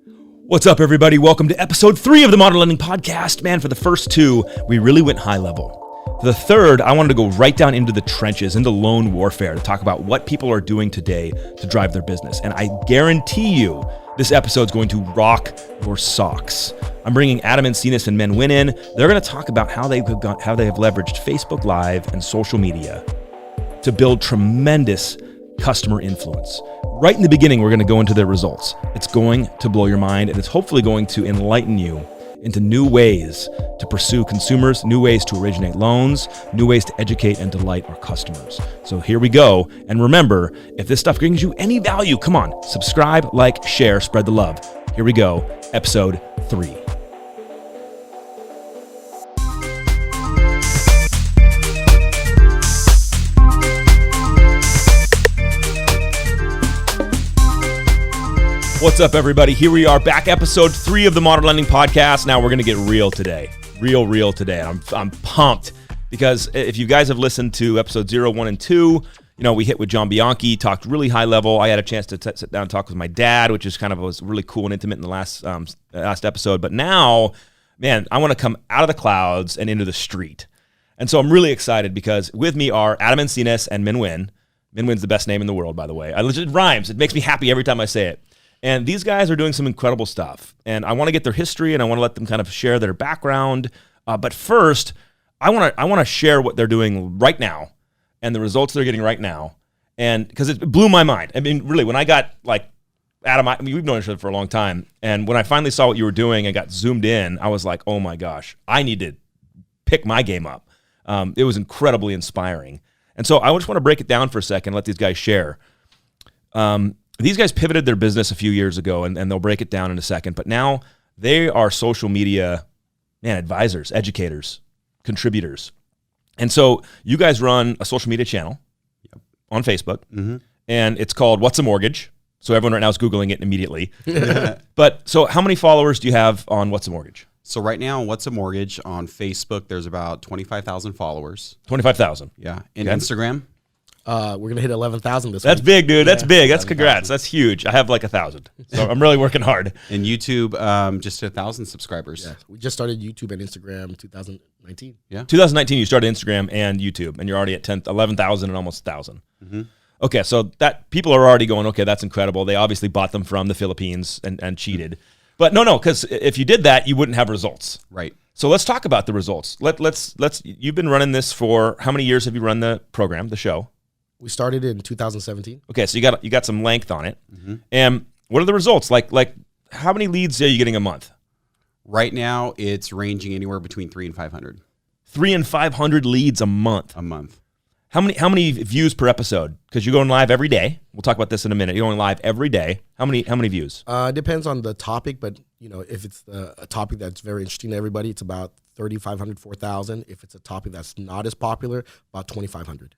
What's up, everybody? Welcome to episode 3 of the Modern Lending Podcast. Man, for the first 2, we really went high level. For the third, I wanted to go right down into the trenches, into loan warfare, to talk about what people are doing today to drive their business. And I guarantee you, this episode's going to rock your socks. I'm bringing Adam Encinas and Minh Nguyen in. They're going to talk about how they have leveraged Facebook Live and social media to build tremendous customer influence. Right in the beginning, we're going to go into their results. It's going to blow your mind, and it's hopefully going to enlighten you into new ways to pursue consumers, new ways to originate loans, new ways to educate and delight our customers. So here we go. And remember, if this stuff brings you any value, come on, subscribe, like, share, spread the love. Here we go, episode 3. What's up, everybody? Here we are, back episode 3 of the Modern Lending Podcast. Now we're going to get real today. Real today. I'm pumped because if you guys have listened to episode 0, 1, and 2, we hit with John Bianchi, talked really high level. I had a chance to sit down and talk with my dad, which is was really cool and intimate in the last episode. But now, man, I want to come out of the clouds and into the street. And so I'm really excited because with me are Adam Encinas and Minh Nguyen. Minh Nguyen's the best name in the world, by the way. It rhymes. It makes me happy every time I say it. And these guys are doing some incredible stuff. And I want to get their history and I want to let them kind of share their background. But first, I want to share what they're doing right now and the results they're getting right now. And because it blew my mind. I mean, really, when I got Adam, we've known each other for a long time. And when I finally saw what you were doing and got zoomed in, I was like, oh my gosh, I need to pick my game up. It was incredibly inspiring. And so I just want to break it down for a second, let these guys share. These guys pivoted their business a few years ago, and they'll break it down in a second. But now they are social media, advisors, educators, contributors. And so you guys run a social media channel on Facebook, and it's called What's a Mortgage? So everyone right now is Googling it immediately. But so how many followers do you have on What's a Mortgage? So right now, What's a Mortgage on Facebook, there's about 25,000 followers. 25,000. Yeah. And Instagram? We're going to hit 11,000 this week. That's big, dude. That's big. That's congrats. That's huge. I have 1,000. So I'm really working hard. And YouTube, just 1,000 subscribers. Yeah. We just started YouTube and Instagram 2019. Yeah. 2019, you started Instagram and YouTube, and you're already at 11,000 and almost 1,000. Okay, so that people are already going, okay, that's incredible. They obviously bought them from the Philippines and cheated. But no, because if you did that, you wouldn't have results. Right. So let's talk about the results. Let's. You've been running this for how many years have you run the program, the show? We started in 2017. Okay, so you got some length on it. And what are the results? Like how many leads are you getting a month? Right now, it's ranging anywhere between 300 and 500. 300 and 500 leads a month. A month. How many views per episode? Because you're going live every day. We'll talk about this in a minute. You're going live every day. How many views? It depends on the topic, but if it's a topic that's very interesting to everybody, it's about 3,500, 4,000. If it's a topic that's not as popular, about 2,500.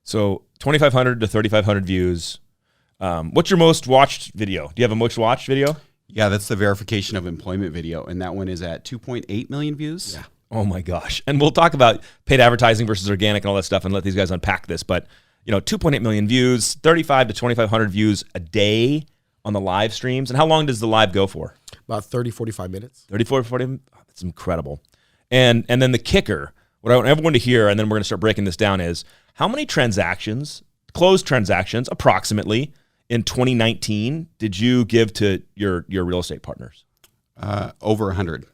So 2,500 to 3,500 views. What's your most watched video? Do you have a most watched video? Yeah, that's the verification of employment video, and that one is at 2.8 million views. Yeah. Oh my gosh. And we'll talk about paid advertising versus organic and all that stuff and let these guys unpack this. But 2.8 million views, 35 to 2,500 views a day on the live streams. And how long does the live go for? About 30, 45 minutes. 40. That's incredible. And then the kicker, what I want everyone to hear, and then we're going to start breaking this down, is how many closed transactions, approximately, in 2019 did you give to your real estate partners? Over 100.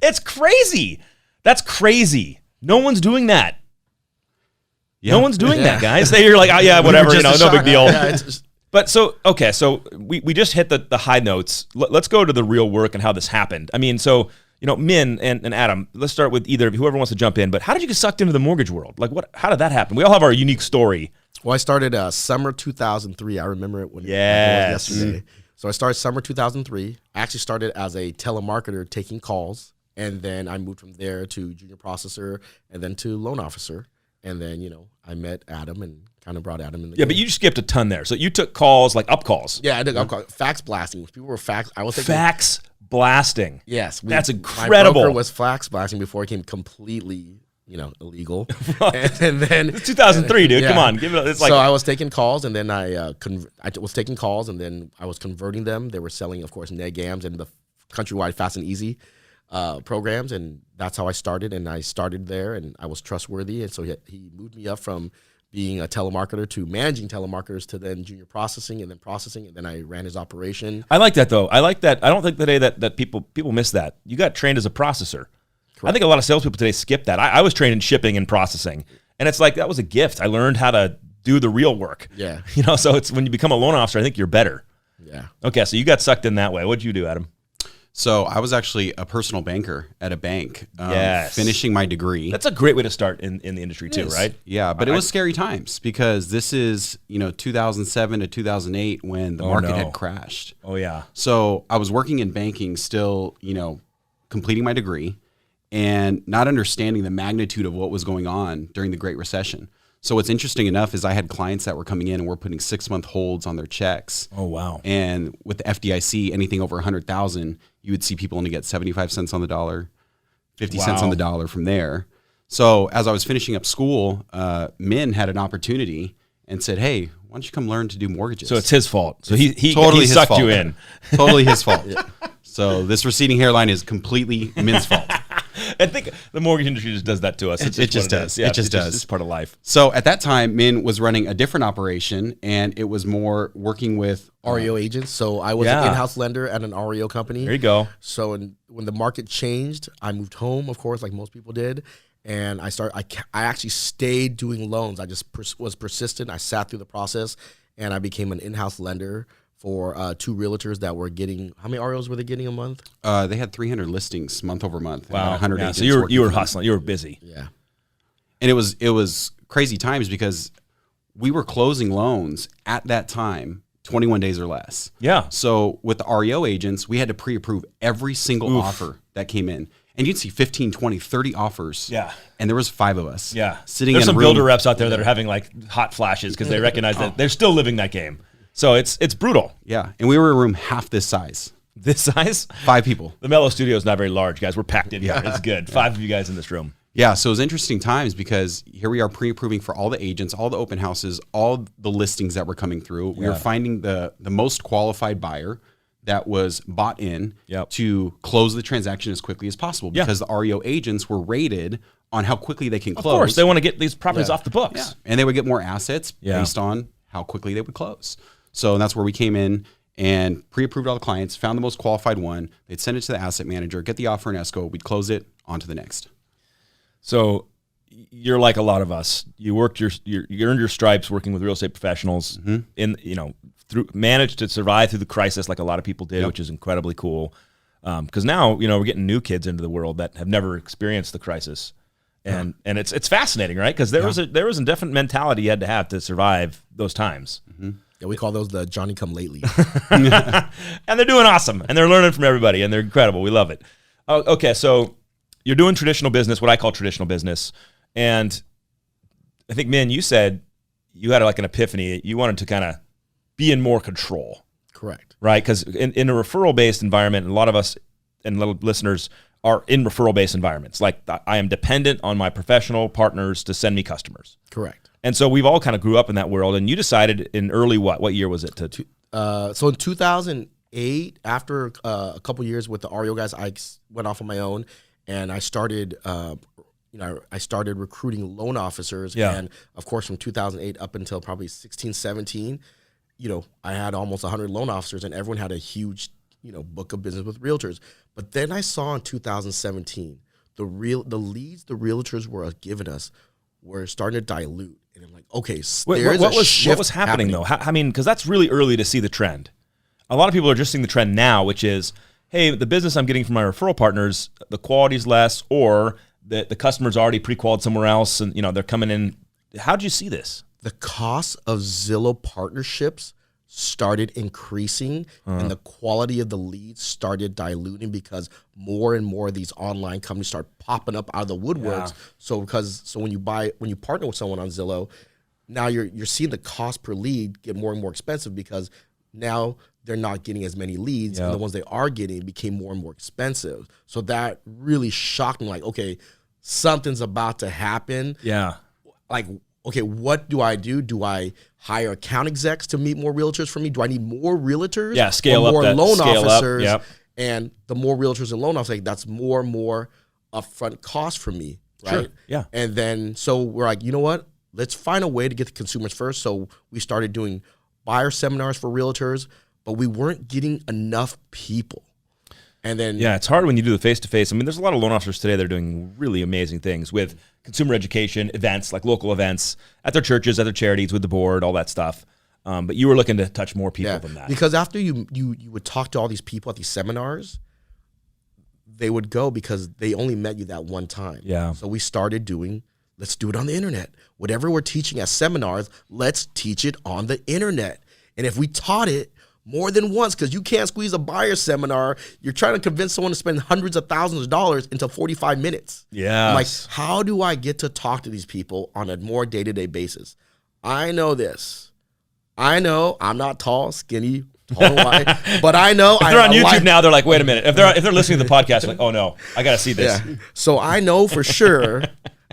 It's crazy. That's crazy. No one's doing that. Yeah. No one's doing that, guys. You're like, oh, yeah, whatever, no big deal. But so we just hit the high notes. Let's go to the real work and how this happened. I mean, so, Minh and Adam, let's start with either of you, whoever wants to jump in. But how did you get sucked into the mortgage world? How did that happen? We all have our unique story. Well, I started summer 2003. I remember it when it was yesterday. So I started summer 2003. I actually started as a telemarketer taking calls. And then I moved from there to junior processor and then to loan officer. And then, I met Adam and kind of brought Adam in the game. But you skipped a ton there. So you took calls, like up calls. Yeah, I did up calls. Fax blasting. People were I was thinking fax blasting. Yes. That's incredible. My broker was fax blasting before it came completely illegal. and then it's 2003, dude. Come on, give it. It's like so I was taking calls, and then I was taking calls, and then I was converting them. They were selling, of course, NetGams and the countrywide Fast and Easy programs, and that's how I started. And I started there, and I was trustworthy, and so he moved me up from being a telemarketer to managing telemarketers to then junior processing, and then I ran his operation. I like that though. I like that. I don't think today that people miss that. You got trained as a processor. Correct. I think a lot of salespeople today skip that. I was trained in shipping and processing, and it's like that was a gift. I learned how to do the real work. Yeah. So it's when you become a loan officer, I think you're better. Yeah. Okay, so you got sucked in that way. What'd you do, Adam? So I was actually a personal banker at a bank, finishing my degree. That's a great way to start in the industry too, right? Yeah, but it was scary times because this is 2007 to 2008 when the market had crashed. Oh yeah. So I was working in banking, still completing my degree, and not understanding the magnitude of what was going on during the Great Recession. So what's interesting enough is I had clients that were coming in and were putting 6-month holds on their checks. Oh wow! And with the FDIC, anything over 100,000, you would see people only get 75 cents on the dollar, 50 cents on the dollar from there. So as I was finishing up school, Minh had an opportunity and said, "Hey, why don't you come learn to do mortgages?" So it's his fault. So he totally sucked you in. Totally his fault. So this receding hairline is completely Minh's fault. I think the mortgage industry just does that to us. It just does. Yeah, it just does. It's part of life. So at that time, Minh was running a different operation, and it was more working with REO agents. So I was an in-house lender at an REO company. There you go. So when the market changed, I moved home, of course, like most people did. And I actually stayed doing loans. I just was persistent. I sat through the process, and I became an in-house lender for 2 realtors that were getting, how many REOs were they getting a month? They had 300 listings month over month. Wow. 100 yeah. agents. So you were hustling. You were busy. Yeah. And it was crazy times because we were closing loans at that time 21 days or less. Yeah. So with the REO agents, we had to pre-approve every single offer that came in. And you'd see 15, 20, 30 offers. Yeah. And there was 5 of us. Yeah. Sitting There's in a some room. builder reps out there that are having like hot flashes because they recognize that they're still living that game. So it's brutal. Yeah. And we were in a room half this size. This size? 5 people. The Mellow Studio is not very large, guys. We're packed in here. It's good. 5 of you guys in this room. Yeah, so it was interesting times because here we are pre-approving for all the agents, all the open houses, all the listings that were coming through. We were finding the most qualified buyer that was bought in to close the transaction as quickly as possible because the REO agents were rated on how quickly they can close. Of course, they want to get these properties off the books. Yeah. And they would get more assets based on how quickly they would close. So that's where we came in and pre-approved all the clients, found the most qualified one. They'd send it to the asset manager, get the offer in escrow. We'd close it, on to the next. So you're like a lot of us. You worked you earned your stripes working with real estate professionals managed to survive through the crisis like a lot of people did, which is incredibly cool. Because now, we're getting new kids into the world that have never experienced the crisis. And it's fascinating, right? Because there was a definite mentality you had to have to survive those times. Mm-hmm. Yeah, we call those the Johnny Come Lately. And they're doing awesome, and they're learning from everybody, and they're incredible. We love it. Okay, so you're doing traditional business, what I call traditional business, and I think, Minh, you said you had like an epiphany. You wanted to kind of be in more control. Correct. Right? Because in a referral-based environment, and a lot of us and little listeners are in referral-based environments. Like I am dependent on my professional partners to send me customers. Correct. And so we've all kind of grew up in that world. And you decided in early what year was it? So in 2008, after a couple years with the REO guys, I went off on my own, and I started I started recruiting loan officers. Yeah. And of course, from 2008 up until probably 16, 17, I had almost 100 loan officers, and everyone had a huge, book of business with realtors. But then I saw in 2017, the leads the realtors were giving us were starting to dilute. And I'm like, okay, what was happening though? I mean, because that's really early to see the trend. A lot of people are just seeing the trend now, which is, hey, the business I'm getting from my referral partners, the quality's less, or the customer's already pre-qualified somewhere else, and they're coming in. How'd you see this? The cost of Zillow partnerships started increasing, and the quality of the leads started diluting because more and more of these online companies start popping up out of the woodworks. Yeah. So when you partner with someone on Zillow, now you're seeing the cost per lead get more and more expensive because now they're not getting as many leads, and the ones they are getting became more and more expensive. So that really shocked me. Like, okay, something's about to happen. Yeah. Like, okay, what do I do? Do I hire account execs to meet more realtors for me? Do I need more realtors? Yeah, scale or up more that, loan scale officers? up. Yep. And the more realtors and loan officers, that's more and more upfront cost for me, right? Sure. Yeah. And then, so we're like, you know what? Let's find a way to get the consumers first. So we started doing buyer seminars for realtors, but we weren't getting enough people. And then, yeah, it's hard when you do the face-to-face. I mean, there's a lot of loan officers today that are doing really amazing things with consumer education, events, like local events, at their churches, at their charities, with the board, all that stuff. But you were looking to touch more people than that. Because after you would talk to all these people at these seminars, they would go because they only met you that one time. Yeah. So we started doing, let's do it on the internet. Whatever we're teaching at seminars, let's teach it on the internet. And if we taught it more than once, because you can't squeeze a buyer seminar, you're trying to convince someone to spend hundreds of thousands of dollars into 45 minutes. Yeah. Like, how do I get to talk to these people on a more day-to-day basis? I know this. I know I'm not tall, skinny, tall, wide, but I know if they're on YouTube now, they're like, wait a minute. If they're listening to the podcast, they're like, oh no, I got to see this. Yeah. So I know for sure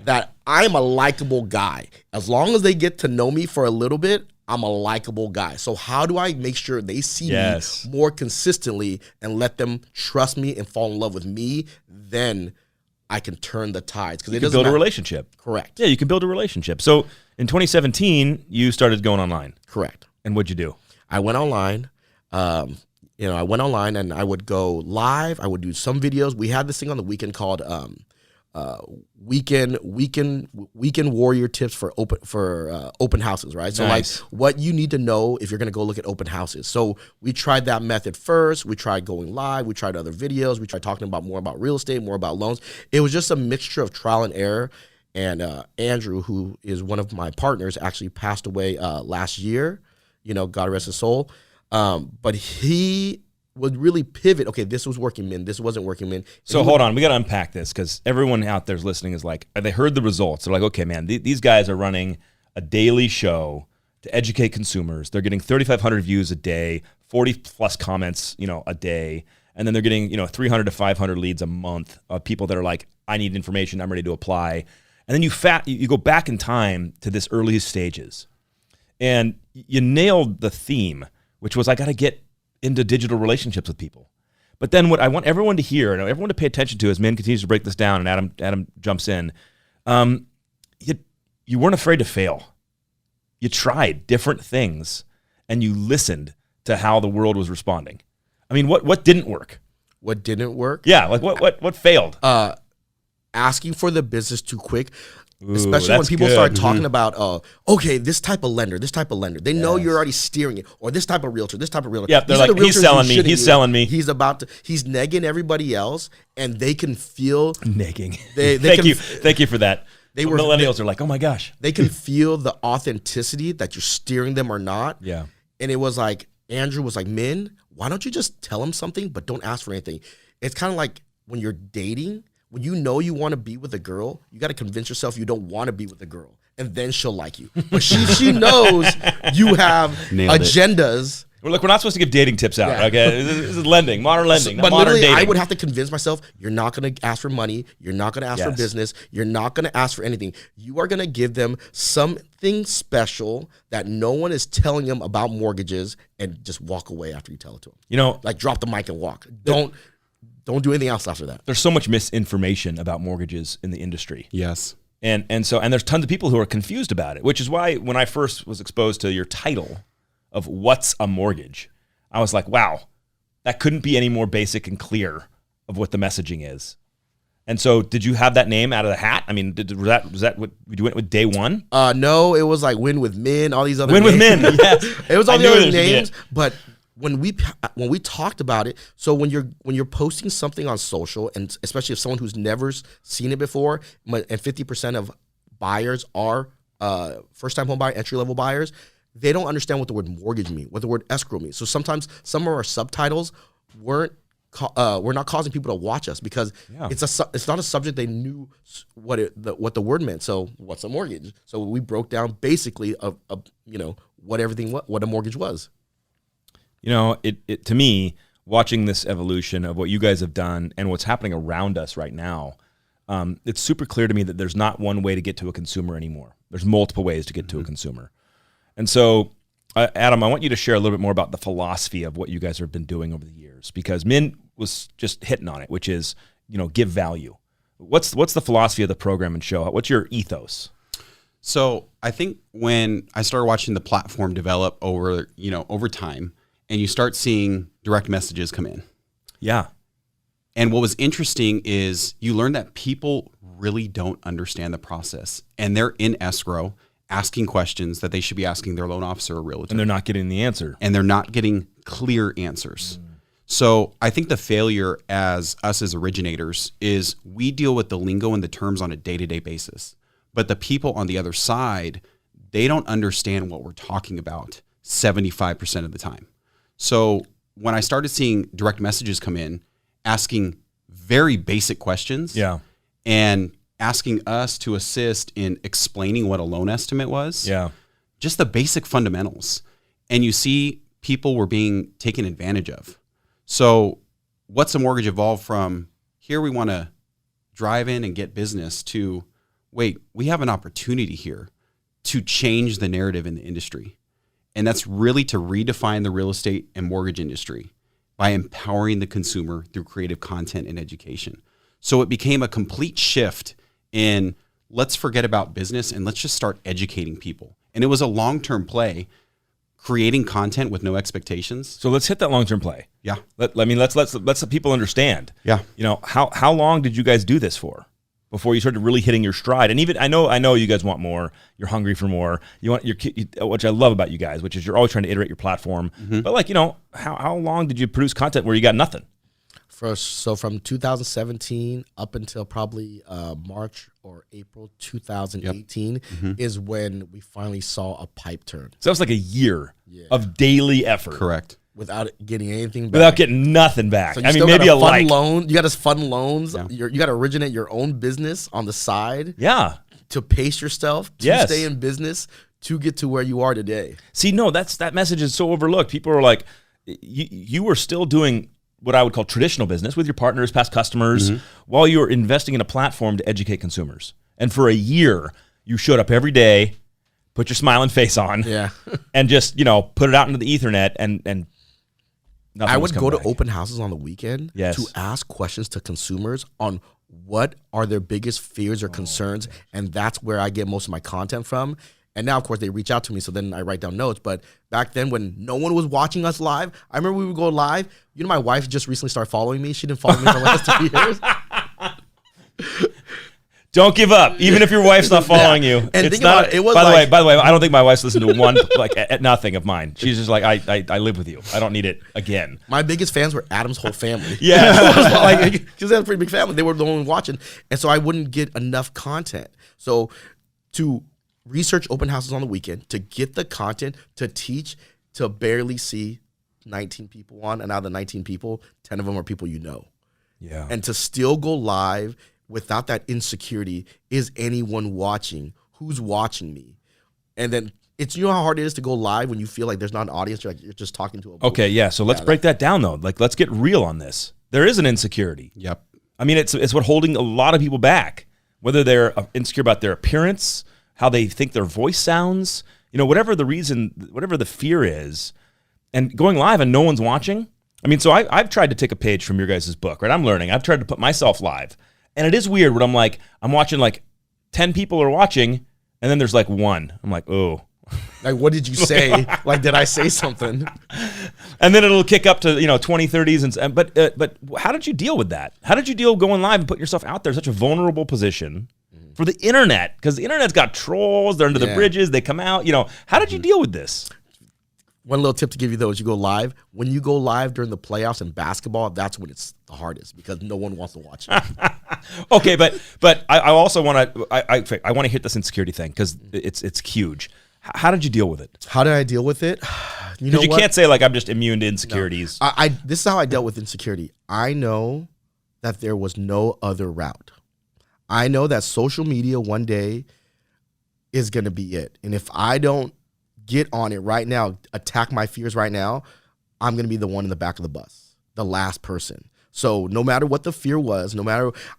that I'm a likable guy. As long as they get to know me for a little bit, I'm a likable guy. So how do I make sure they see me more consistently and let them trust me and fall in love with me? Then I can turn the tides. Because it doesn't build a relationship. Correct. Yeah, you can build a relationship. So in 2017, you started going online. Correct. And what'd you do? I went online. I went online and I would go live. I would do some videos. We had this thing on the weekend called weekend warrior tips for open houses, right? So nice. Like what you need to know if you're going to go look at open houses. So we tried that method first. We tried going live. We tried other videos. We tried talking about more about real estate, more about loans. It was just a mixture of trial and error. And Andrew, who is one of my partners, actually passed away last year. God rest his soul. But he would really pivot. Okay, this was working, man. This wasn't working, man. So hold on, we got to unpack this because everyone out there's listening is like, they heard the results. They're like, okay, man, these guys are running a daily show to educate consumers. They're getting 3,500 views a day, 40 plus comments, a day, and then they're getting 300 to 500 leads a month of people that are like, I need information, I'm ready to apply. And then you go back in time to this early stages, and you nailed the theme, which was I got to get into digital relationships with people. But then what I want everyone to hear and everyone to pay attention to as Minh continues to break this down and Adam jumps in, you weren't afraid to fail. You tried different things and you listened to how the world was responding. I mean, what didn't work? What didn't work? Yeah, like what failed? Asking for the business too quick. Ooh, especially when people start talking about, okay, this type of lender. They know you're already steering it. Or this type of realtor. Yeah, they're like, he's selling me. He's negging everybody else, and they can feel negging. Thank you for that. Millennials are like, oh my gosh. They can feel the authenticity that you're steering them or not. Yeah. And it was like, Andrew was like, Minh, why don't you just tell them something, but don't ask for anything? It's kind of like when you're dating. When you know you want to be with a girl, you got to convince yourself you don't want to be with a girl, and then she'll like you. But she knows you have agendas. Well, look, we're not supposed to give dating tips out, okay? This is lending, modern lending, but modern dating. I would have to convince myself, you're not going to ask for money, you're not going to ask for business, you're not going to ask for anything. You are going to give them something special that no one is telling them about mortgages, and just walk away after you tell it to them. Like drop the mic and walk. Don't do anything else after that. There's so much misinformation about mortgages in the industry. Yes. And there's tons of people who are confused about it, which is why when I first was exposed to your title of What's a Mortgage, I was like, wow, that couldn't be any more basic and clear of what the messaging is. And so did you have that name out of the hat? I mean, was that what you went with day one? No, it was like Win with Minh, all these other names. Win with Minh, yes. It was all the other names, but when we talked about it, so when you're posting something on social, and especially if someone who's never seen it before, and 50% of buyers are first-time home buyer, entry-level buyers, they don't understand what the word mortgage means, what the word escrow means. So sometimes some of our subtitles we're not causing people to watch us because it's not a subject they knew what the word meant. So what's a mortgage? So we broke down basically what a mortgage was. It to me, watching this evolution of what you guys have done and what's happening around us right now, it's super clear to me that there's not one way to get to a consumer anymore. There's multiple ways to get to a consumer. And so, Adam, I want you to share a little bit more about the philosophy of what you guys have been doing over the years, because Minh was just hitting on it, which is, give value. What's the philosophy of the program and show? What's your ethos? So I think when I started watching the platform develop over time, and you start seeing direct messages come in. Yeah. And what was interesting is you learn that people really don't understand the process, and they're in escrow asking questions that they should be asking their loan officer or realtor. And they're not getting the answer. And they're not getting clear answers. So I think the failure as us as originators is we deal with the lingo and the terms on a day-to-day basis. But the people on the other side, they don't understand what we're talking about 75% of the time. So when I started seeing direct messages come in, asking very basic questions, and asking us to assist in explaining what a loan estimate was, just the basic fundamentals. And you see people were being taken advantage of. So what's a mortgage evolved from, here we want to drive in and get business, to, wait, we have an opportunity here to change the narrative in the industry. And that's really to redefine the real estate and mortgage industry by empowering the consumer through creative content and education. So it became a complete shift in, let's forget about business and let's just start educating people. And it was a long-term play, creating content with no expectations. So let's hit that long-term play. Yeah. Let's the people understand. Yeah. How long did you guys do this for before you started really hitting your stride? And even I know you guys want more. You're hungry for more. You want which I love about you guys, which is you're always trying to iterate your platform. But how long did you produce content where you got nothing? So from 2017 up until probably March or April 2018 is when we finally saw a pipe turn. So that was like a year of daily effort. Correct. Without getting anything back. Without getting nothing back. So maybe a loan. You got to fund loans. You got to originate your own business on the side. Yeah. To pace yourself, to stay in business, to get to where you are today. See, no, that message is so overlooked. People are like, you were still doing what I would call traditional business with your partners, past customers, while you were investing in a platform to educate consumers. And for a year, you showed up every day, put your smiling face on, and just put it out into the Ethernet, and I would go to open houses on the weekend to ask questions to consumers on what are their biggest fears or concerns, and that's where I get most of my content from. And now, of course, they reach out to me, so then I write down notes. But back then, when no one was watching us live, I remember we would go live. My wife just recently started following me. She didn't follow me for the last 2 years. Don't give up, even if your wife's not following you. And it's think not. about it, it was by the way, I don't think my wife's listened to one at nothing of mine. She's just like, I live with you. I don't need it again. My biggest fans were Adam's whole family. Because they had a pretty big family. They were the only watching, and so I wouldn't get enough content. So to research open houses on the weekend, to get the content, to teach, to barely see 19 people on, and out of the 19 people, 10 of them are people you know. Yeah. And to still go live without that insecurity, is anyone watching? Who's watching me? And then it's, how hard it is to go live when you feel like there's not an audience, you're just talking to a booth. Okay, yeah. So let's break that down though. Like, let's get real on this. There is an insecurity. Yep. I mean, it's what holding a lot of people back, whether they're insecure about their appearance, how they think their voice sounds, whatever the reason, whatever the fear is, and going live and no one's watching. I mean, so I've tried to take a page from your guys' book, right? I'm learning. I've tried to put myself live. And it is weird when I'm watching 10 people are watching, and then there's one. I'm like, oh. Like, what did you say? Did I say something? And then it'll kick up to 20, 30s. But how did you deal with that? How did you deal going live and putting yourself out there in such a vulnerable position for the internet? Because the internet's got trolls. They're under the bridges. They come out. How did you deal with this? One little tip to give you though is you go live. When you go live during the playoffs in basketball, that's when it's the hardest because no one wants to watch it. Okay, but I also want to I want to hit this insecurity thing because it's huge. How did you deal with it? How did I deal with it? You can't say I'm just immune to insecurities. No. This is how I dealt with insecurity. I know that there was no other route. I know that social media one day is going to be it. And if I don't get on it right now, attack my fears right now, I'm going to be the one in the back of the bus, the last person. So no matter what the fear was,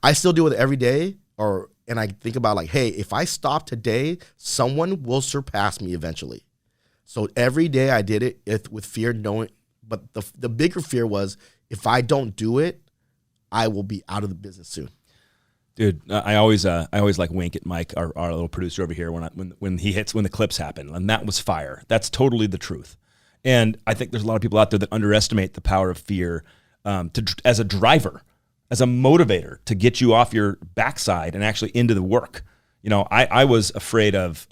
I still deal with it every day, and I think about like, hey, if I stop today, someone will surpass me eventually. So every day I did it with fear, knowing, but the bigger fear was if I don't do it, I will be out of the business soon. Dude, I always like wink at Mike, our little producer over here, when the clips happen, and that was fire. That's totally the truth. And I think there's a lot of people out there that underestimate the power of fear as a driver, as a motivator to get you off your backside and actually into the work. You know, I was afraid of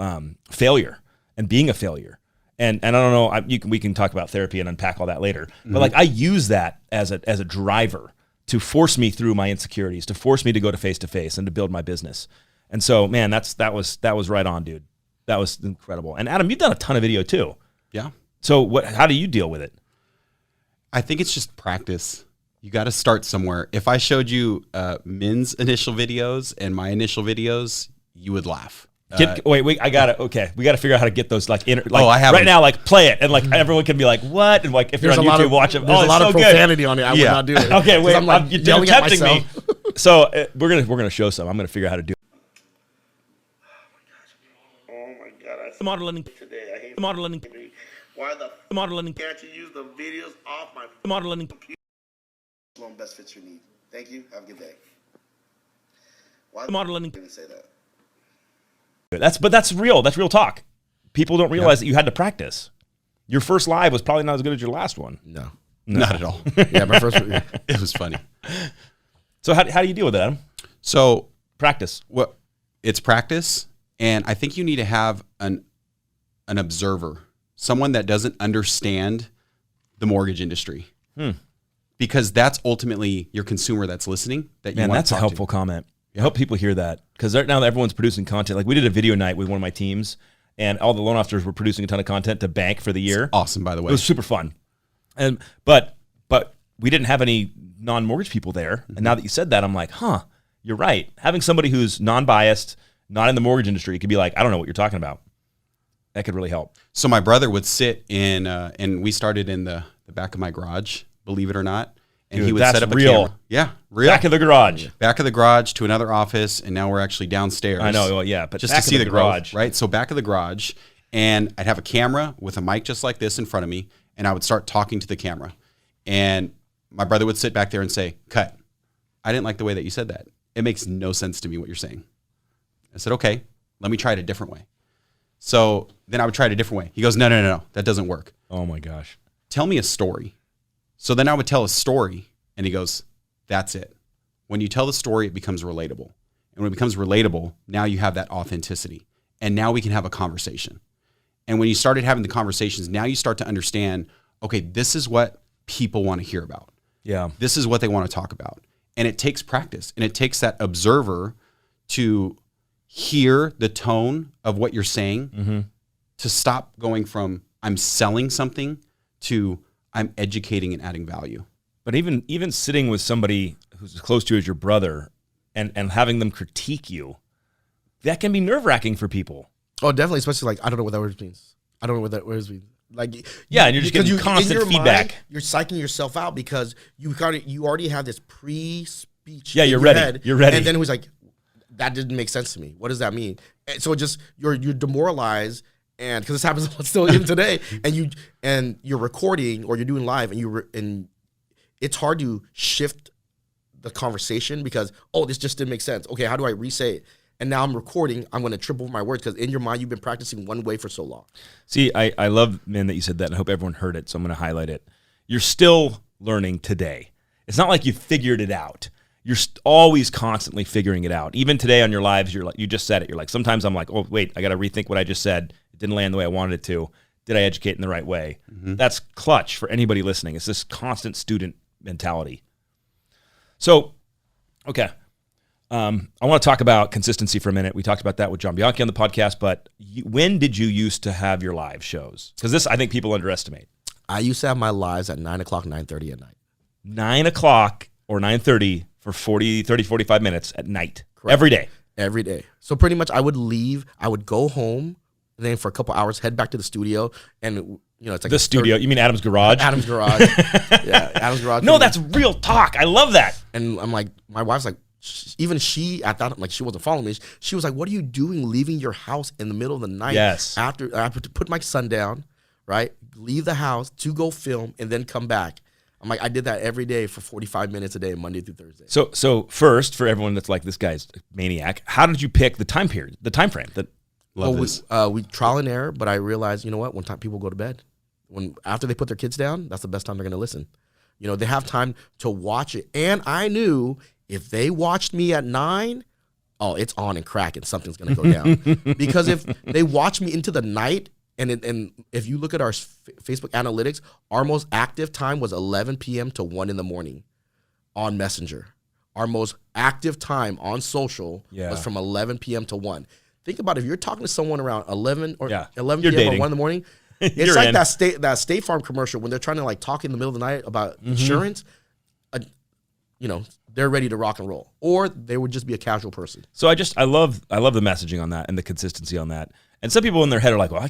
failure and being a failure. And I don't know, we can talk about therapy and unpack all that later. But like I use that as a driver to force me through my insecurities, to force me to go to face and to build my business. And so, man, that was right on, dude. That was incredible. And Adam, you've done a ton of video too. Yeah. So how do you deal with it? I think it's just practice. You got to start somewhere. If I showed you Minh's initial videos and my initial videos, you would laugh. Wait, I got it. Okay, we got to figure out how to get those I have right now. Like play it, and like everyone can be like, "What?" And like if you're on YouTube, watch it. There's a lot of profanity on it. I would not do it. Okay, wait, you're tempting me. So we're gonna show some. I'm gonna figure out how to do it. Oh my god! The modeling Today I hate the modeling. Why the modeling. can't you use the videos off my Modeling. computer? One best fits your need. Thank you. Have a good day. Why The modeling. didn't say that? That's real. That's real talk. People don't realize that you had to practice. Your first live was probably not as good as your last one. No. Not at all. Yeah, my first one. It was funny. So how do you deal with that, Adam? So Practice. it's practice, and I think you need to have an observer, someone that doesn't understand the mortgage industry, because that's ultimately your consumer that's listening. That's a helpful comment. I hope people hear that, because right now everyone's producing content. Like we did a video night with one of my teams, and all the loan officers were producing a ton of content to bank for the year. It's awesome, by the way. It was super fun. And but we didn't have any non-mortgage people there. And now that you said that, I'm like, you're right. Having somebody who's non-biased, not in the mortgage industry, could be like, I don't know what you're talking about. That could really help. So my brother would sit in, and we started in the back of my garage, believe it or not. And Dude, he would that's set up a real. camera. Yeah, real. Back of the garage. Back of the garage to another office, and now we're actually downstairs. I know, well, yeah, but just back to see of the garage. growth, right? So back of the garage, and I'd have a camera with a mic just like this in front of me, and I would start talking to the camera. And my brother would sit back there and say, "Cut. I didn't like the way that you said that. It makes no sense to me what you're saying." I said, "Okay, let me try it a different way." So then I would try it a different way. He goes, No, that doesn't work. Oh my gosh. Tell me a story. So then I would tell a story, and he goes, "That's it. When you tell the story, it becomes relatable. And when it becomes relatable, now you have that authenticity. And now we can have a conversation." And when you started having the conversations, now you start to understand, okay, this is what people want to hear about. Yeah. This is what they want to talk about. And it takes practice, and it takes that observer to hear the tone of what you're saying, to stop going from I'm selling something to I'm educating and adding value. But even sitting with somebody who's as close to you as your brother and having them critique you, that can be nerve-wracking for people. Oh, definitely, especially like I don't know what that word means. I don't know what that word means. Like yeah, and you're just getting constant feedback. Mind, you're psyching yourself out because you already have this pre-speech. Yeah, you're ready. You're ready. And then it was like, that didn't make sense to me. What does that mean? And so you're demoralized, and because this happens still even today, and you're recording or you're doing live, and it's hard to shift the conversation because this just didn't make sense. Okay, how do I re-say it? And now I'm recording. I'm going to trip over my words because in your mind you've been practicing one way for so long. See, I love, man, that you said that, and I hope everyone heard it. So I'm going to highlight it. You're still learning today. It's not like you figured it out. You're always constantly figuring it out. Even today on your lives, you just said it. You're like, sometimes I'm like, oh, wait, I got to rethink what I just said. It didn't land the way I wanted it to. Did I educate in the right way? That's clutch for anybody listening. It's this constant student mentality. So, okay. I want to talk about consistency for a minute. We talked about that with John Bianchi on the podcast, but when did you used to have your live shows? Because this, I think people underestimate. I used to have my lives at 9 o'clock, 9:30 at night. 9 o'clock or 9:30 for 45 minutes at night. Correct. Every day. Every day. So pretty much I would leave. I would go home and then for a couple hours head back to the studio, and it's like the studio. You mean Adam's garage? Adam's garage. Yeah, Adam's garage. No, that's real talk. I love that. And I'm like, my wife's like, even she at that, like, she wasn't following me. She was like, "What are you doing, leaving your house in the middle of the night? Yes. After I have to put my son down, right? Leave the house to go film and then come back." I'm like, I did that every day for 45 minutes a day, Monday through Thursday. So first, for everyone that's like, this guy's a maniac, how did you pick the time period, the time frame? We trial and error, but I realized, when time people go to bed, after they put their kids down, that's the best time they're going to listen. They have time to watch it, and I knew. If they watched me at 9, it's on and cracking. Something's going to go down. Because if they watch me into the night, and if you look at our Facebook analytics, our most active time was 11 p.m. to 1 in the morning on Messenger. Our most active time on social was from 11 p.m. to 1. Think about if you're talking to someone around 11 or 11 p.m. dating. or 1 in the morning. It's like that State Farm commercial when they're trying to like talk in the middle of the night about insurance. They're ready to rock and roll, or they would just be a casual person. So I love the messaging on that and the consistency on that. And some people in their head are like, well, I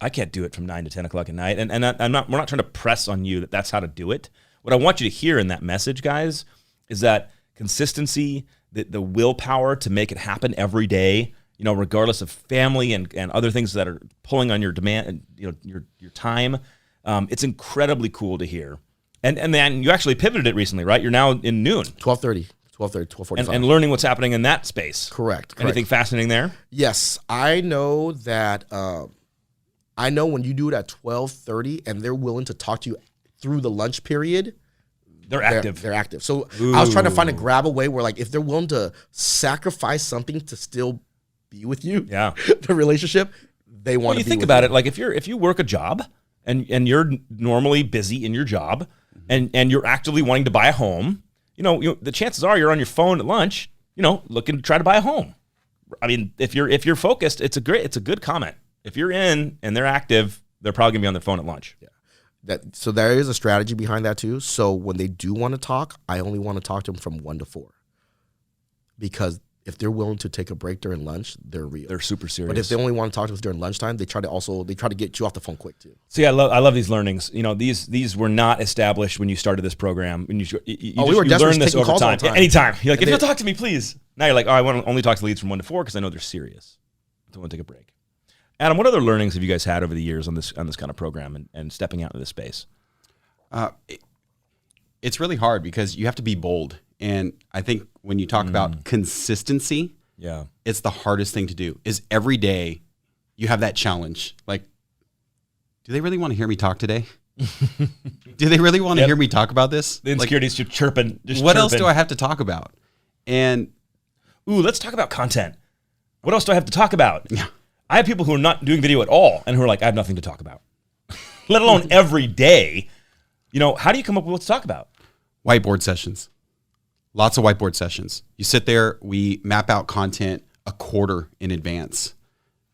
can't do it from 9 to 10 o'clock at night. And we're not trying to press on you that that's how to do it. What I want you to hear in that message, guys, is that consistency, the willpower to make it happen every day, regardless of family and other things that are pulling on your demand, your time. It's incredibly cool to hear. And then you actually pivoted it recently, right? You're now in noon. 12:30, 12:45. And learning what's happening in that space. Correct. Anything fascinating there? Yes. I know that when you do it at 12:30 and they're willing to talk to you through the lunch period, they're active. They're active. So I was trying to find a grab away where, like, if they're willing to sacrifice something to still be with you, the relationship, they want to be with you. You think about it, like if you work a job and you're normally busy in your job, and you're actively wanting to buy a home, the chances are you're on your phone at lunch, looking to try to buy a home. I mean, if you're focused, it's a good comment. If you're in and they're active, they're probably gonna be on their phone at lunch. Yeah. So there is a strategy behind that too. So when they do want to talk, I only want to talk to them from 1 to 4, because if they're willing to take a break during lunch, they're real. They're super serious. But if they only want to talk to us during lunchtime, they try to get you off the phone quick too. See, I love these learnings. These were not established when you started this program. When you learn this over time. Anytime. You're like, if you'll talk to me, please. Now you're like, I want to only talk to leads from 1 to 4 because I know they're serious. I don't want to take a break. Adam, what other learnings have you guys had over the years on this kind of program and stepping out into this space? It's really hard because you have to be bold. And I think when you talk about consistency, it's the hardest thing to do. Is every day you have that challenge. Like, do they really want to hear me talk today? Do they really want to hear me talk about this? The insecurities just chirping. What else do I have to talk about? And let's talk about content. What else do I have to talk about? Yeah. I have people who are not doing video at all and who are like, I have nothing to talk about. Let alone every day. How do you come up with what to talk about? Whiteboard sessions. Lots of whiteboard sessions. You sit there, we map out content a quarter in advance.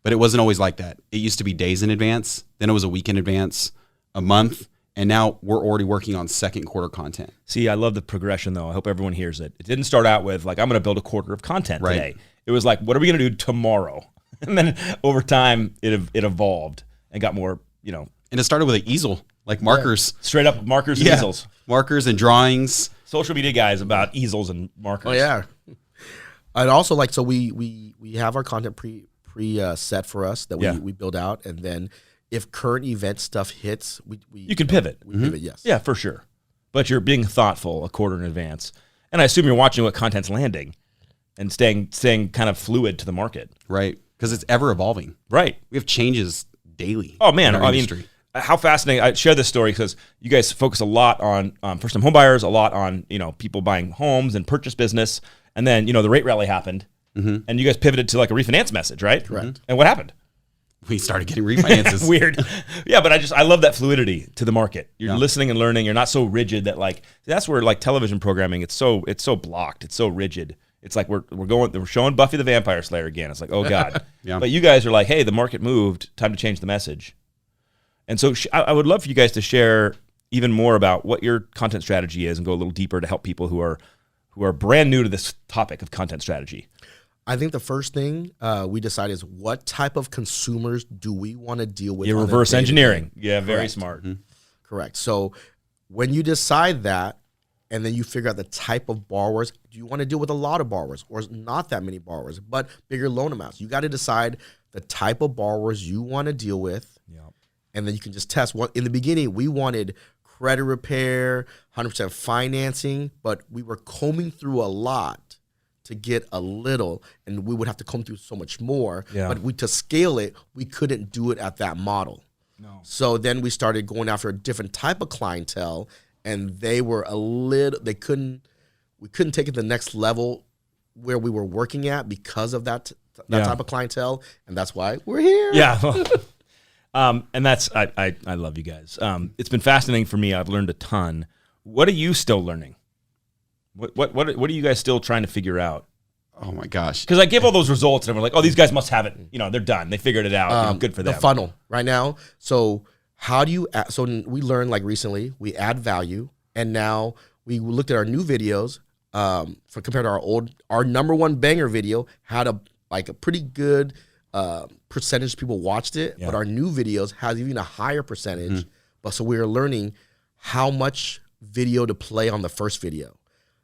But it wasn't always like that. It used to be days in advance, then it was a week in advance, a month, and now we're already working on second quarter content. See, I love the progression though. I hope everyone hears it. It didn't start out with like, I'm going to build a quarter of content today. It was like, what are we going to do tomorrow? And then over time, it evolved and got more, And it started with an easel, like markers. Straight up markers and easels. Markers and drawings. Social media guys about easels and markers. Oh yeah. And also, like, so we have our content pre set for us that we build out, and then if current event stuff hits, you can pivot. We pivot, yes. Yeah, for sure. But you're being thoughtful a quarter in advance. And I assume you're watching what content's landing and staying kind of fluid to the market. Right. Because it's ever evolving. Right. We have changes daily. Oh man, I mean, how fascinating. I share this story because you guys focus a lot on first-time home buyers, a lot on people buying homes and purchase business. And then, the rate rally happened and you guys pivoted to like a refinance message, right? Correct. And what happened? We started getting refinances. Weird. Yeah, but I love that fluidity to the market. You're listening and learning. You're not so rigid that that's where like television programming, it's so blocked. It's so rigid. It's like we're showing Buffy the Vampire Slayer again. It's like, oh God. But you guys are like, hey, the market moved. Time to change the message. And so I would love for you guys to share even more about what your content strategy is and go a little deeper to help people who are brand new to this topic of content strategy. I think the first thing we decide is what type of consumers do we want to deal with. You're reverse engineering. Yeah, very Correct. smart. Correct. So when you decide that, and then you figure out the type of borrowers, do you want to deal with a lot of borrowers or not that many borrowers, but bigger loan amounts? You got to decide the type of borrowers you want to deal with, and then you can just test. What in the beginning, we wanted credit repair, 100% financing, but we were combing through a lot to get a little, and we would have to comb through so much more. But to scale it, we couldn't do it at that model. No. So then we started going after a different type of clientele, and they were we couldn't take it to the next level where we were working at because of that type of clientele, and that's why we're here. Yeah. And that's, I love you guys. It's been fascinating for me. I've learned a ton. What are you still learning? What are you guys still trying to figure out? Oh my gosh. Because I give all those results and we're like, oh, these guys must have it. You know, they're done. They figured it out. Good for them. The funnel right now. So how do you, so we learned like recently, we add value, and now we looked at our new videos compared to our number one banger video had a pretty good percentage of people watched it, but our new videos has even a higher percentage. But so we are learning how much video to play on the first video,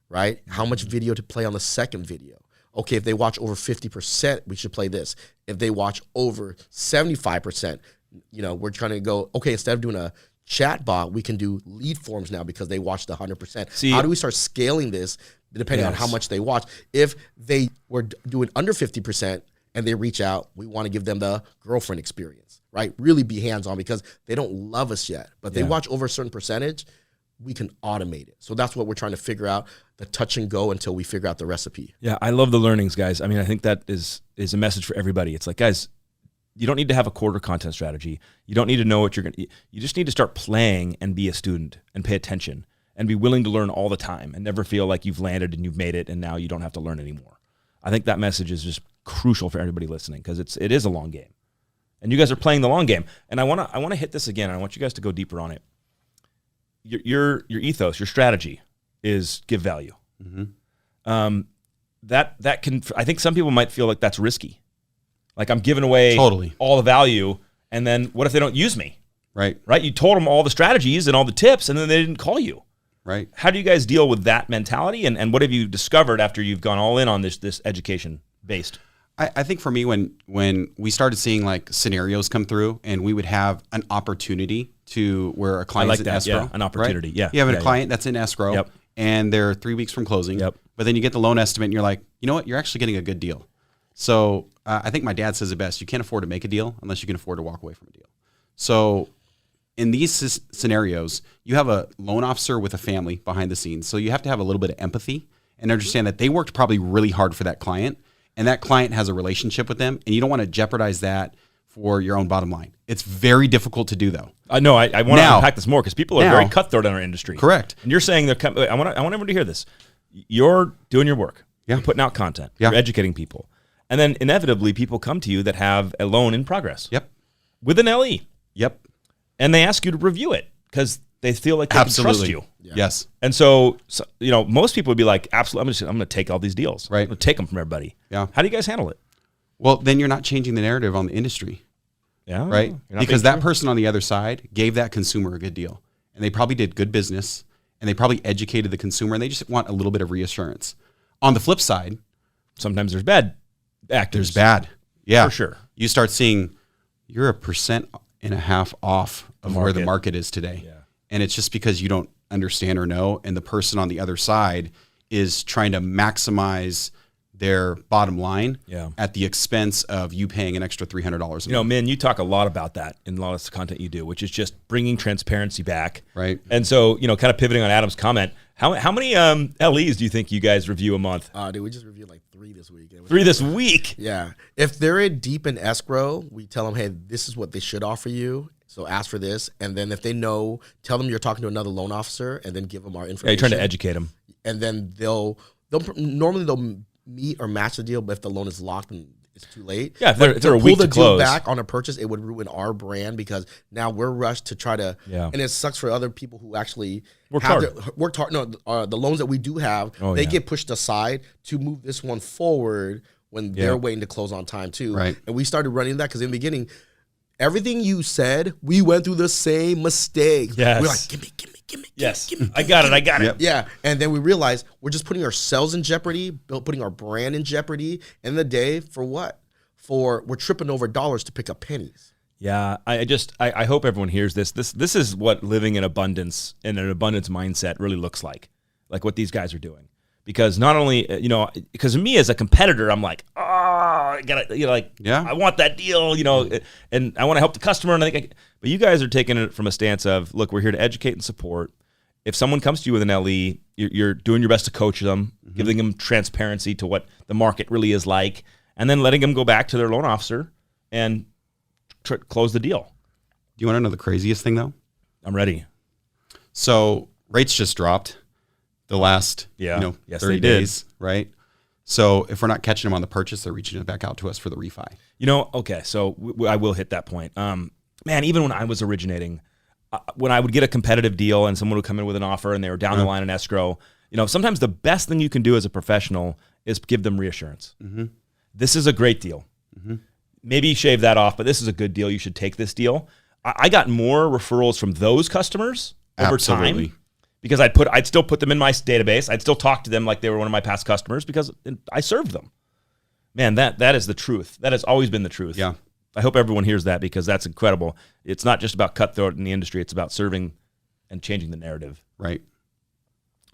right? How much video to play on the second video. Okay, if they watch over 50%, we should play this. If they watch over 75%, we're trying to go, okay, instead of doing a chat bot, we can do lead forms now because they watched 100%. See, how do we start scaling this depending on how much they watch? If they were doing under 50%, and they reach out, we want to give them the girlfriend experience, right? Really be hands-on because they don't love us yet. But they watch over a certain percentage, we can automate it. So that's what we're trying to figure out, the touch and go until we figure out the recipe. Yeah, I love the learnings, guys. I mean, I think that is a message for everybody. It's like, guys, you don't need to have a quarter content strategy. You don't need to know what you're going to, you just need to start playing and be a student and pay attention and be willing to learn all the time and never feel like you've landed and you've made it and now you don't have to learn anymore. I think that message is just crucial for everybody listening because it is a long game, and you guys are playing the long game. And I want to hit this again. I want you guys to go deeper on it. Your ethos, your strategy is give value. That can, I think some people might feel like that's risky. Like I'm giving away all the value, and then what if they don't use me? Right. You told them all the strategies and all the tips, and then they didn't call you. Right. How do you guys deal with that mentality, and what have you discovered after you've gone all in on this education based? I think for me, when we started seeing like scenarios come through, and we would have an opportunity to where a client's in escrow, an opportunity, right? You have a client that's in escrow, and they're 3 weeks from closing, but then you get the loan estimate, and you're like, you know what, you're actually getting a good deal. So I think my dad says it best: you can't afford to make a deal unless you can afford to walk away from a deal. So in these scenarios, you have a loan officer with a family behind the scenes, so you have to have a little bit of empathy and understand that they worked probably really hard for that client. And that client has a relationship with them, and you don't want to jeopardize that for your own bottom line. It's very difficult to do, though. No, I want to unpack this more because people are very cutthroat in our industry. Correct. And you're saying I want everyone to hear this. You're doing your work. You're putting out content. You're educating people, and then inevitably people come to you that have a loan in progress. With an LE. And they ask you to review it because they feel like they can trust you. Yes. And so most people would be like, absolutely, I'm going to take all these deals. Right. I'm going to take them from everybody. Yeah. How do you guys handle it? Well, then you're not changing the narrative on the industry. Yeah. Right. Because that person on the other side gave that consumer a good deal, and they probably did good business, and they probably educated the consumer, and they just want a little bit of reassurance. On the flip side, sometimes there's bad actors. There's bad. Yeah. For sure. You start seeing you're 1.5% off of where the market is today. Yeah. And it's just because you don't understand or know, and the person on the other side is trying to maximize their bottom line at the expense of you paying an extra $300 a month. Minh, you talk a lot about that in a lot of the content you do, which is just bringing transparency back. Right. And so, kind of pivoting on Adam's comment, how many LEs do you think you guys review a month? Dude, we just reviewed like 3 this week. 3 this week? Yeah. If they're deep in escrow, we tell them, hey, this is what they should offer you. So ask for this, and then if they know, tell them you're talking to another loan officer, and then give them our information. Yeah, you're trying to educate them. And then they'll meet or match the deal, but if the loan is locked and it's too late, if they're a week to close, pull the deal back on a purchase, it would ruin our brand because now we're rushed to try to. Yeah. And it sucks for other people who actually worked hard. No, the loans that we do have, they get pushed aside to move this one forward. when they're waiting to close on time too. Right. And we started running that because in the beginning, everything you said, we went through the same mistake. Yes. We're like, give me. Yes. I got it. Yep. Yeah. And then we realized we're just putting ourselves in jeopardy, putting our brand in jeopardy. And the day for what? We're tripping over dollars to pick up pennies. Yeah, I hope everyone hears this. This is what living in abundance and an abundance mindset really looks like what these guys are doing. Because not only, because me as a competitor, I'm like, I gotta, I want that deal, and I want to help the customer. And but you guys are taking it from a stance of, look, we're here to educate and support. If someone comes to you with an LE, you're doing your best to coach them, giving them transparency to what the market really is like, and then letting them go back to their loan officer and close the deal. Do you want to know the craziest thing though? I'm ready. So rates just dropped the last 30 days, right? So if we're not catching them on the purchase, they're reaching back out to us for the refi. Okay, so I will hit that point. Man, even when I was originating, when I would get a competitive deal and someone would come in with an offer and they were down the line in escrow, sometimes the best thing you can do as a professional is give them reassurance. This is a great deal. Maybe shave that off, but this is a good deal. You should take this deal. I got more referrals from those customers over time because I'd still put them in my database. I'd still talk to them like they were one of my past customers because I served them. Man, that is the truth. That has always been the truth. Yeah. I hope everyone hears that because that's incredible. It's not just about cutthroat in the industry. It's about serving and changing the narrative. Right.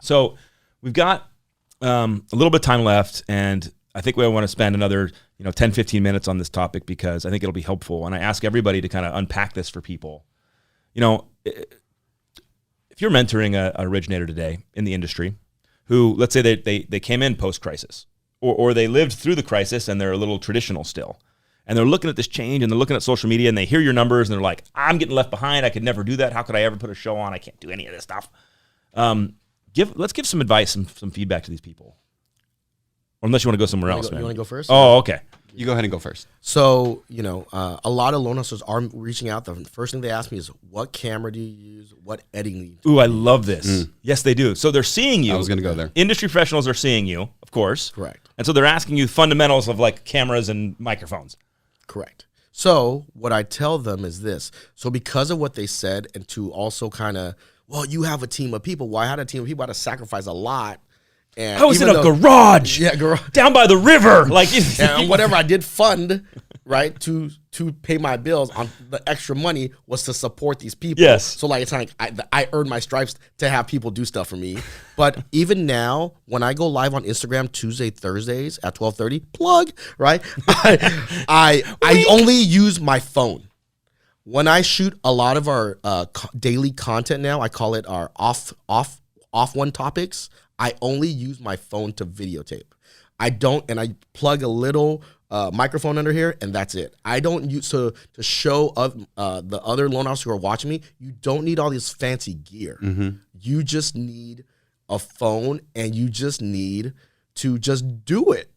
So we've got a little bit of time left, and I think we want to spend another 10, 15 minutes on this topic because I think it'll be helpful. And I ask everybody to kind of unpack this for people. If you're mentoring an originator today in the industry who, let's say they came in post-crisis or they lived through the crisis and they're a little traditional still, and they're looking at this change and they're looking at social media and they hear your numbers and they're like, I'm getting left behind. I could never do that. How could I ever put a show on? I can't do any of this stuff. Let's give some advice, some feedback to these people. Or unless you want to go somewhere else, man. You want to go first? Oh, okay. You go ahead and go first. So, a lot of loan officers are reaching out. The first thing they ask me is, what camera do you use? What editing do you use? Ooh, I love this. Yes, they do. So they're seeing you. I was going to go there. Industry professionals are seeing you, of course. Correct. And so they're asking you fundamentals of like cameras and microphones. Correct. So what I tell them is this. So because of what they said, and to also kind of, well, you have a team of people. Well, I had a team of people. I had to sacrifice a lot. And I was in a garage, down by the river, and whatever I did fund, right, to pay my bills on the extra money was to support these people. Yes. So it's like I earned my stripes to have people do stuff for me. But even now, when I go live on Instagram Tuesday, Thursdays at 12:30, plug, right? I only use my phone. When I shoot a lot of our daily content now, I call it our off one topics. I only use my phone to videotape. I plug a little microphone under here, and that's it. I don't use to show the other loan officers who are watching me. You don't need all this fancy gear. You just need a phone, and you just need to just do it.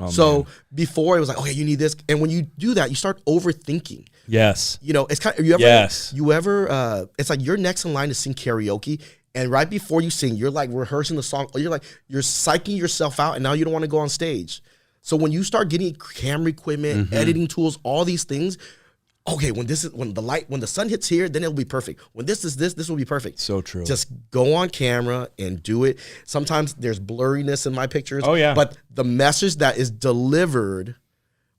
So before it was like, okay, you need this, and when you do that, you start overthinking. Yes. It's kind of you ever it's like you're next in line to sing karaoke. And right before you sing, you're like rehearsing the song, or you're psyching yourself out, and now you don't want to go on stage. So when you start getting camera equipment, editing tools, all these things, okay, when the sun hits here, then it'll be perfect. When this will be perfect. So true. Just go on camera and do it. Sometimes there's blurriness in my pictures. Oh yeah. But the message that is delivered.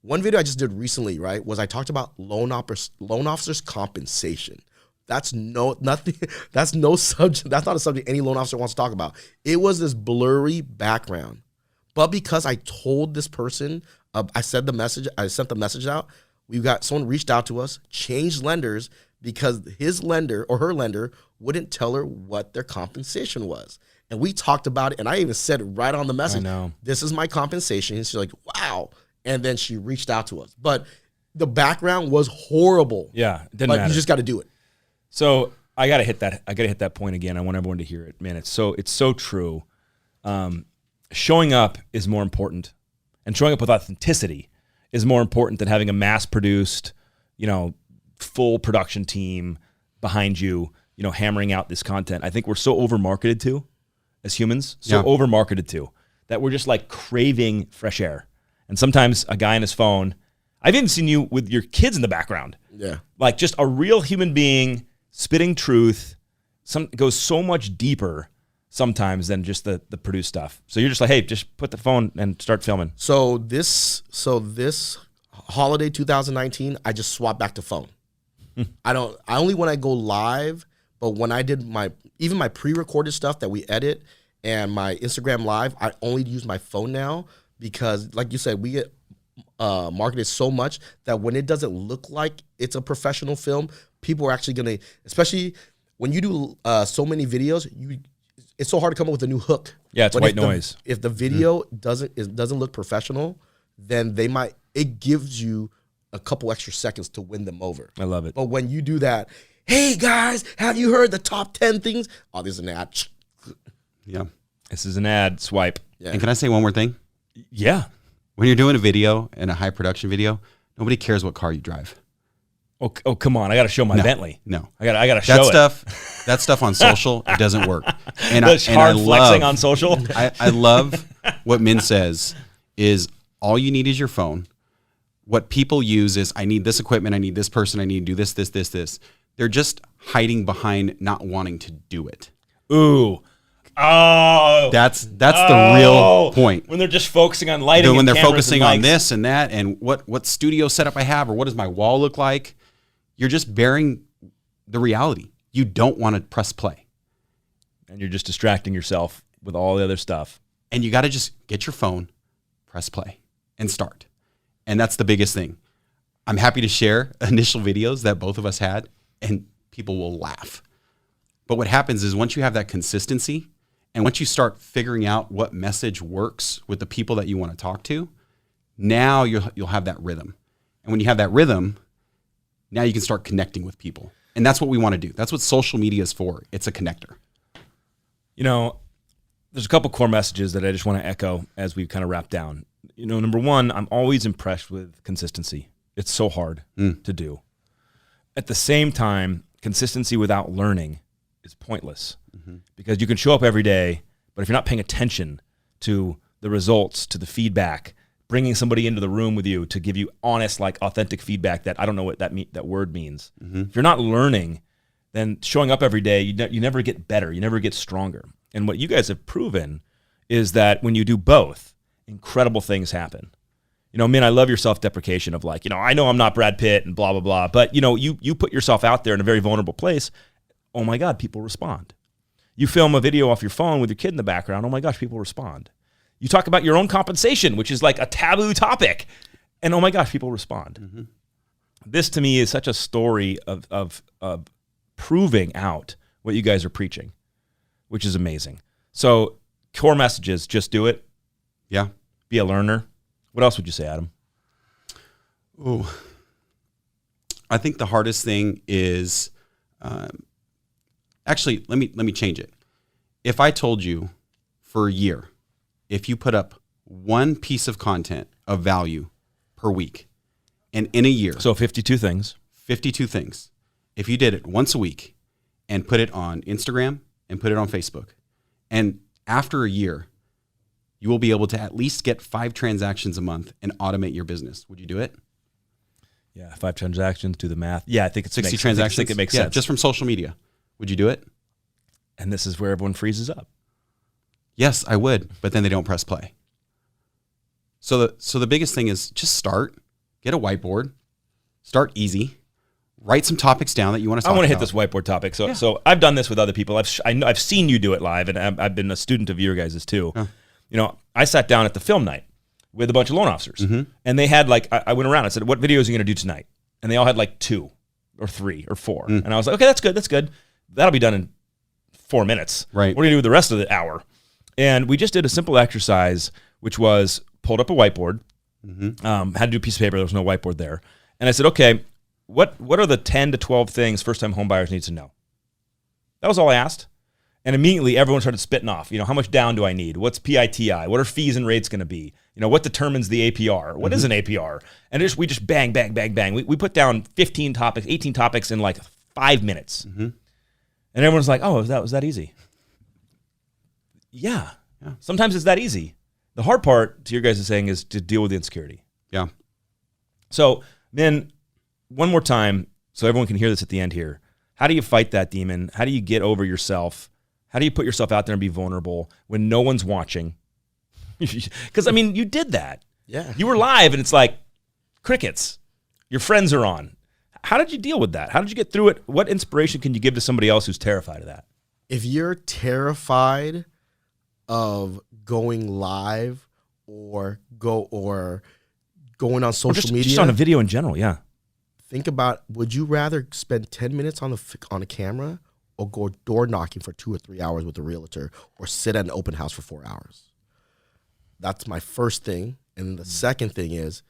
One video I just did recently, right, was I talked about loan officers' compensation. That's no subject. That's not a subject any loan officer wants to talk about. It was this blurry background, but because I told this person, I sent the message out. Someone reached out to us, changed lenders because his lender or her lender wouldn't tell her what their compensation was, and we talked about it. And I even said right on the message, I know. This is my compensation. And she's like, wow, and then she reached out to us, but the background was horrible. Yeah, it didn't but matter. You just got to do it. So I gotta hit that point again. I want everyone to hear it, man. It's so true. Showing up is more important, and showing up with authenticity is more important than having a mass-produced, full production team behind you, hammering out this content. I think we're so over-marketed to, as humans, over-marketed to, that we're just like craving fresh air. And sometimes a guy on his phone, I've even seen you with your kids in the background. Yeah. Like just a real human being spitting truth. Goes so much deeper sometimes than just the produced stuff. So you're just like, hey, just put the phone and start filming. So this holiday 2019, I just swapped back to phone. I only when I go live, but when I did even my pre-recorded stuff that we edit and my Instagram live, I only use my phone now because, like you said, we get marketed so much that when it doesn't look like it's a professional film, people are actually gonna, especially when you do so many videos, it's so hard to come up with a new hook. Yeah, it's white noise. If the video doesn't look professional, then it gives you a couple extra seconds to win them over. I love it. But when you do that, hey guys, have you heard the top 10 things? Oh, there's an ad. Yeah. This is an ad. Swipe. Yeah. And can I say one more thing? Yeah. When you're doing a video and a high production video, nobody cares what car you drive. Oh, come on! I got to show my Bentley. No, I got to show that stuff on social. It doesn't work. And I flexing on social. I love what Minh says is all you need is your phone. What people use is I need this equipment. I need this person. I need to do this. They're just hiding behind not wanting to do it. Ooh. Oh, that's the real point. When they're just focusing on lighting, when they're focusing on this and that, and what studio setup I have, or what does my wall look like, you're just bearing the reality. You don't want to press play, and you're just distracting yourself with all the other stuff. And you got to just get your phone, press play, and start. And that's the biggest thing. I'm happy to share initial videos that both of us had, and people will laugh. But what happens is once you have that consistency, and once you start figuring out what message works with the people that you want to talk to, now you'll have that rhythm. And when you have that rhythm, now you can start connecting with people. And that's what we want to do. That's what social media is for. It's a connector. You know, there's a couple core messages that I just want to echo as we kind of wrap down. You know, number one, I'm always impressed with consistency. It's so hard to do. At the same time, consistency without learning is pointless because you can show up every day, but if you're not paying attention to the results, to the feedback, bringing somebody into the room with you to give you honest, like authentic feedback that I don't know what that word means. If you're not learning, then showing up every day, you never get better. You never get stronger. And what you guys have proven is that when you do both, incredible things happen. You know, Minh, I love your self-deprecation of like, you know, I know I'm not Brad Pitt and blah, blah, blah, but you know, you put yourself out there in a very vulnerable place. Oh my God, people respond. You film a video off your phone with your kid in the background. Oh my gosh, people respond. You talk about your own compensation, which is like a taboo topic. And oh my gosh, people respond. This to me is such a story of proving out what you guys are preaching, which is amazing. So core messages, just do it. Yeah. Be a learner. What else would you say, Adam? Ooh. I think the hardest thing is, actually, let me change it. If I told you for a year, if you put up one piece of content of value per week, and in a year, so 52 things, if you did it once a week and put it on Instagram and put it on Facebook, and after a year, you will be able to at least get 5 transactions a month and automate your business. Would you do it? Yeah, 5 transactions, do the math. Yeah, I think it's 60 transactions. I think it makes sense. Just from social media. Would you do it? And this is where everyone freezes up. Yes, I would, but then they don't press play. So the biggest thing is just start, get a whiteboard, start easy, write some topics down that you want to talk about. I want to hit this whiteboard topic. So I've done this with other people. I've seen you do it live, and I've been a student of your guys' too. You know, I sat down at the film night with a bunch of loan officers, and they had like, I went around, I said, what videos are you going to do tonight? And they all had like 2 or 3 or 4. And I was like, okay, that's good. That'll be done in 4 minutes. Right. What are you going to do with the rest of the hour? And we just did a simple exercise, which was pulled up a whiteboard, had to do a piece of paper. There was no whiteboard there. And I said, okay, what are the 10 to 12 things first-time home buyers need to know? That was all I asked. And immediately everyone started spitting off, you know, how much down do I need? What's PITI? What are fees and rates going to be? You know, what determines the APR? What is an APR? And we just bang. We put down 15 topics, 18 topics in like 5 minutes. And everyone's like, oh, was that easy? Yeah. Sometimes it's that easy. The hard part, to your guys' saying, is to deal with the insecurity. Yeah. So, Minh, one more time, so everyone can hear this at the end here. How do you fight that demon? How do you get over yourself? How do you put yourself out there and be vulnerable when no one's watching? Because, I mean, you did that. Yeah. You were live, and it's like crickets. Your friends are on. How did you deal with that? How did you get through it? What inspiration can you give to somebody else who's terrified of that? If you're terrified of going live or going on social media, just on a video in general, yeah. Think about, would you rather spend 10 minutes on a camera or go door knocking for 2 or 3 hours with a realtor or sit at an open house for 4 hours? That's my first thing. And the second thing is,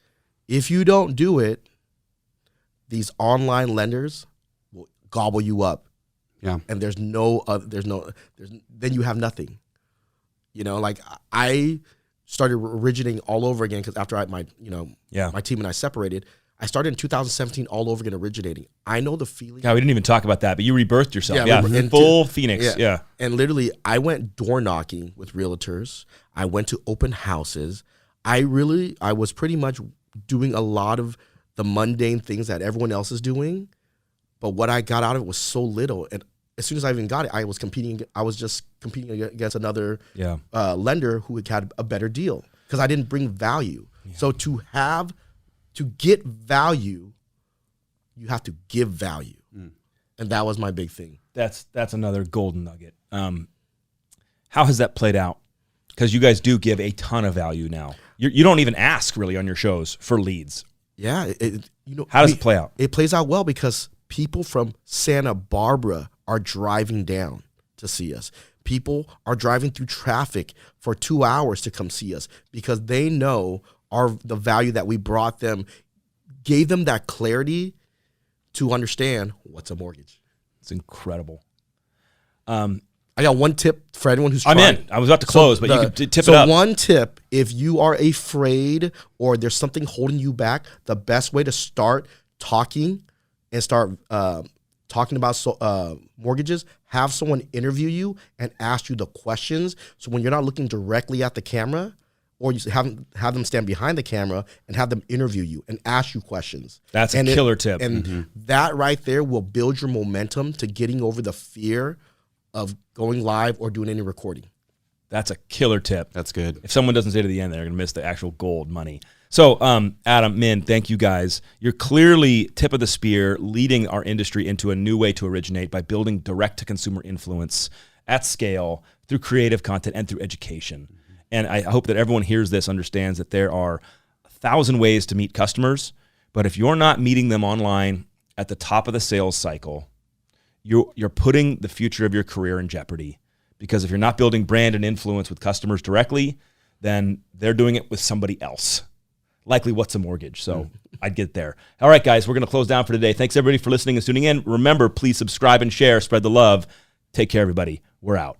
if you don't do it, these online lenders will gobble you up. Yeah. And then you have nothing. You know, like I started originating all over again because after my team and I separated, I started in 2017 all over again originating. I know the feeling. Yeah, we didn't even talk about that, but you rebirthed yourself. Yeah, full Phoenix. Yeah. And literally, I went door knocking with realtors. I went to open houses. I was pretty much doing a lot of the mundane things that everyone else is doing. But what I got out of it was so little. And as soon as I even got it, I was just competing against another lender who had a better deal because I didn't bring value. Yeah. So to get value, you have to give value. And that was my big thing. That's another golden nugget. How has that played out? Because you guys do give a ton of value now. You don't even ask really on your shows for leads. Yeah. How does it play out? It plays out well because people from Santa Barbara are driving down to see us. People are driving through traffic for 2 hours to come see us because they know the value that we brought them, gave them that clarity to understand what's a mortgage. It's incredible. I got one tip for anyone who's trying. I'm in. I was about to close, but you can tip it up. So one tip, if you are afraid or there's something holding you back, the best way to start talking and start talking about mortgages, have someone interview you and ask you the questions. So when you're not looking directly at the camera, or you have them stand behind the camera and have them interview you and ask you questions. That's a killer tip. And that right there will build your momentum to getting over the fear of going live or doing any recording. That's a killer tip. That's good. If someone doesn't stay to the end, they're going to miss the actual gold money. So, Adam, Minh, thank you guys. You're clearly tip of the spear, leading our industry into a new way to originate by building direct-to-consumer influence at scale through creative content and through education. And I hope that everyone hears this, understands that there are 1,000 ways to meet customers, but if you're not meeting them online at the top of the sales cycle, you're putting the future of your career in jeopardy. Because if you're not building brand and influence with customers directly, then they're doing it with somebody else. Likely What's a Mortgage. So I'd get there. All right, guys, we're going to close down for today. Thanks, everybody, for listening and tuning in. Remember, please subscribe and share. Spread the love. Take care, everybody. We're out.